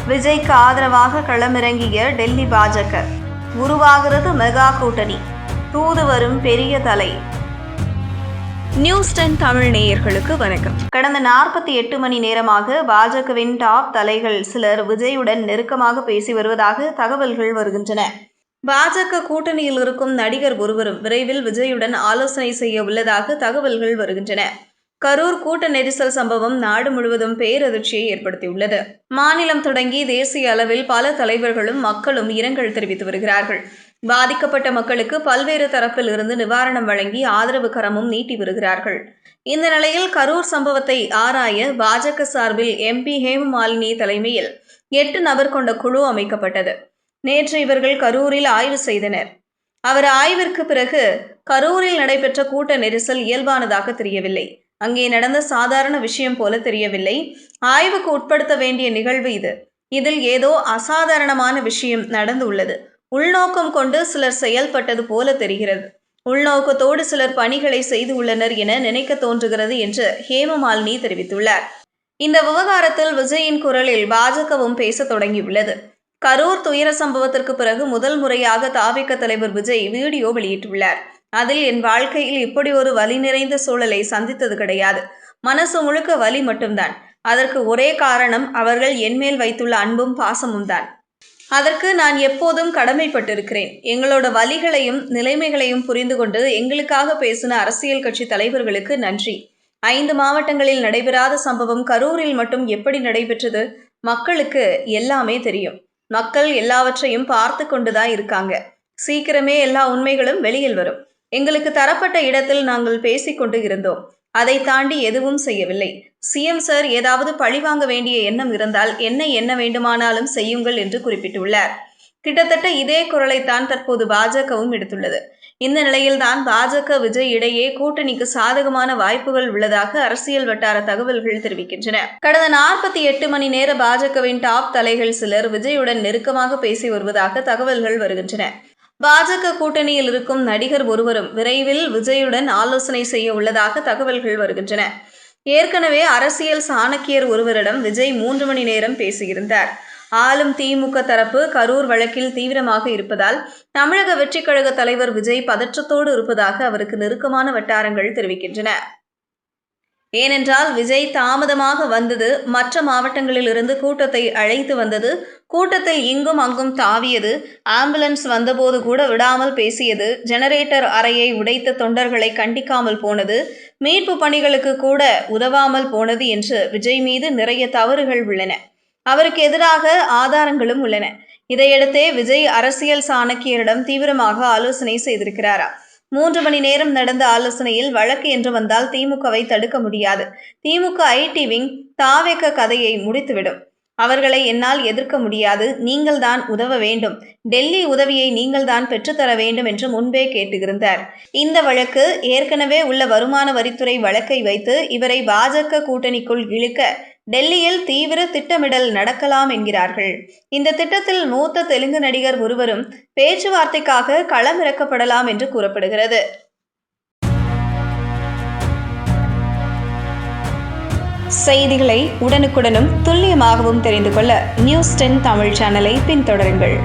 விஜய்க்கு ஆதரவாக களமிறங்கிய டெல்லி பாஜக. உருவாகிறது மெகா கூட்டணி. தூது வரும் பெரிய தலை. நியூஸ் 10 தமிழ் நேயர்களுக்கு வணக்கம். கடந்த 48 மணி நேரமாக பாஜகவின் டாப் தலைகள் சிலர் விஜயுடன் நெருக்கமாக பேசி வருவதாக தகவல்கள் வருகின்றன. பாஜக கூட்டணியில் இருக்கும் நடிகர் ஒருவரும் விரைவில் விஜயுடன் ஆலோசனை செய்ய உள்ளதாக தகவல்கள் வருகின்றன. கரூர் கூட்ட நெரிசல் சம்பவம் நாடு முழுவதும் பேரதிர்ச்சியை ஏற்படுத்தியுள்ளது. மாநிலம் தொடங்கி தேசிய அளவில் பல தலைவர்களும் மக்களும் இரங்கல் தெரிவித்து வருகிறார்கள். பாதிக்கப்பட்ட மக்களுக்கு பல்வேறு தரப்பில் இருந்து நிவாரணம் வழங்கி ஆதரவு கரமும் நீட்டி வருகிறார்கள். இந்த நிலையில் கரூர் சம்பவத்தை ஆராய பாஜக சார்பில் MP ஹேமமாலினி தலைமையில் 8 நபர் கொண்ட குழு அமைக்கப்பட்டது. நேற்று இவர்கள் கரூரில் ஆய்வு செய்தனர். அவர் ஆய்விற்கு பிறகு கரூரில் நடைபெற்ற கூட்ட நெரிசல் இயல்பானதாக தெரியவில்லை. அங்கே நடந்த சாதாரண விஷயம் போல தெரியவில்லை. ஆய்வுக்கு உட்படுத்த வேண்டிய நிகழ்வு இது. இதில் ஏதோ அசாதாரணமான விஷயம் நடந்துள்ளது. உள்நோக்கம் கொண்டு சிலர் செயல்பட்டது போல தெரிகிறது. உள்நோக்கத்தோடு சிலர் பணிகளை செய்து உள்ளனர் என நினைக்க தோன்றுகிறது என்று ஹேமமாலினி தெரிவித்துள்ளார். இந்த விவகாரத்தில் விஜயின் குரலில் பாஜகவும் பேச தொடங்கியுள்ளது. கரூர் துயர சம்பவத்திற்கு பிறகு முதல் முறையாக தாவேக தலைவர் விஜய் வீடியோ வெளியிட்டுள்ளார். அதில் என் வாழ்க்கையில் இப்படி ஒரு வலி நிறைந்த சூழலை சந்தித்தது கிடையாது. மனசு முழுக்க வலி மட்டும்தான். அதற்கு ஒரே காரணம் அவர்கள் என்மேல் வைத்துள்ள அன்பும் பாசமும் தான். அதற்கு நான் எப்போதும் கடமைப்பட்டிருக்கிறேன். எங்களோட வலிகளையும் நிலைமைகளையும் புரிந்து கொண்டு எங்களுக்காக பேசின அரசியல் கட்சி தலைவர்களுக்கு நன்றி. 5 மாவட்டங்களில் நடைபெறாத சம்பவம் கரூரில் மட்டும் எப்படி நடைபெற்றது? மக்களுக்கு எல்லாமே தெரியும். மக்கள் எல்லாவற்றையும் பார்த்து கொண்டுதான் இருக்காங்க. சீக்கிரமே எல்லா உண்மைகளும் வெளியில் வரும். எங்களுக்கு தரப்பட்ட இடத்தில் நாங்கள் பேசிக்கொண்டு இருந்தோம். அதை தாண்டி எதுவும் செய்யவில்லை. CM சார் ஏதாவது பழிவாங்க வேண்டிய எண்ணம் இருந்தால் என்ன வேண்டுமானாலும் செய்யுங்கள் என்று குறிப்பிட்டுள்ளார். கிட்டத்தட்ட இதே குரலைத்தான் தற்போது பாஜகவும் எடுத்துள்ளது. இந்த நிலையில்தான் பாஜக விஜய் இடையே கூட்டணிக்கு சாதகமான வாய்ப்புகள் உள்ளதாக அரசியல் வட்டார தகவல்கள் தெரிவிக்கின்றன. கடந்த 48 மணி நேர பாஜகவின் டாப் தலைகள் சிலர் விஜயுடன் நெருக்கமாக பேசி வருவதாக தகவல்கள் வருகின்றன. பாஜக கூட்டணியில் இருக்கும் நடிகர் ஒருவரும் விரைவில் விஜயுடன் ஆலோசனை செய்ய உள்ளதாக தகவல்கள் வருகின்றன. ஏற்கனவே அரசியல் சாணக்கியர் ஒருவரிடம் விஜய் 3 மணி நேரம் பேசியிருந்தார். ஆளும் திமுக தரப்பு கரூர் வழக்கில் தீவிரமாக இருப்பதால் தமிழக வெற்றிக் கழக தலைவர் விஜய் பதற்றத்தோடு இருப்பதாக அவருக்கு நெருக்கமான வட்டாரங்கள் தெரிவிக்கின்றன. ஏனென்றால் விஜய் தாமதமாக வந்தது, மற்ற மாவட்டங்களில் இருந்து கூட்டத்தை அழைத்து வந்தது, கூட்டத்தில் இங்கும் அங்கும் தாவியது, ஆம்புலன்ஸ் வந்தபோது கூட விடாமல் பேசியது, ஜெனரேட்டர் அறையை உடைத்த தொண்டர்களை கண்டிக்காமல் போனது, மீட்பு பணிகளுக்கு கூட உதவாமல் போனது என்று விஜய் மீது நிறைய தவறுகள் உள்ளன. அவருக்கு எதிராக ஆதாரங்களும் உள்ளன. இதையடுத்தே விஜய் அரசியல் சாணக்கியரிடம் தீவிரமாக ஆலோசனை செய்திருக்கிறாரா? 3 மணி நேரம் நடந்த ஆலோசனையில் வழக்கு என்று வந்தால் திமுகவை தடுக்க முடியாது. திமுக IT விங் தாவேக கதையை முடித்துவிடும். அவர்களை என்னால் எதிர்க்க முடியாது. நீங்கள் தான் உதவ வேண்டும். டெல்லி உதவியை நீங்கள் தான் பெற்றுத்தர வேண்டும் என்று முன்பே கேட்டிருந்தார். இந்த வழக்கு ஏற்கனவே உள்ள வருமான வரித்துறை வழக்கை வைத்து இவரை பாஜக கூட்டணிக்குள் இழுக்க டெல்லியில் தீவிர திட்டமிடல் நடக்கலாம் என்கிறார்கள். இந்த திட்டத்தில் மூத்த தெலுங்கு நடிகர் ஒருவரும் பேச்சுவார்த்தைக்காக களமிறக்கப்படலாம் என்று கூறப்படுகிறது. செய்திகளை உடனுக்குடனும் துல்லியமாகவும் தெரிந்து கொள்ள நியூஸ் 10 தமிழ் சேனலை பின்தொடருங்கள்.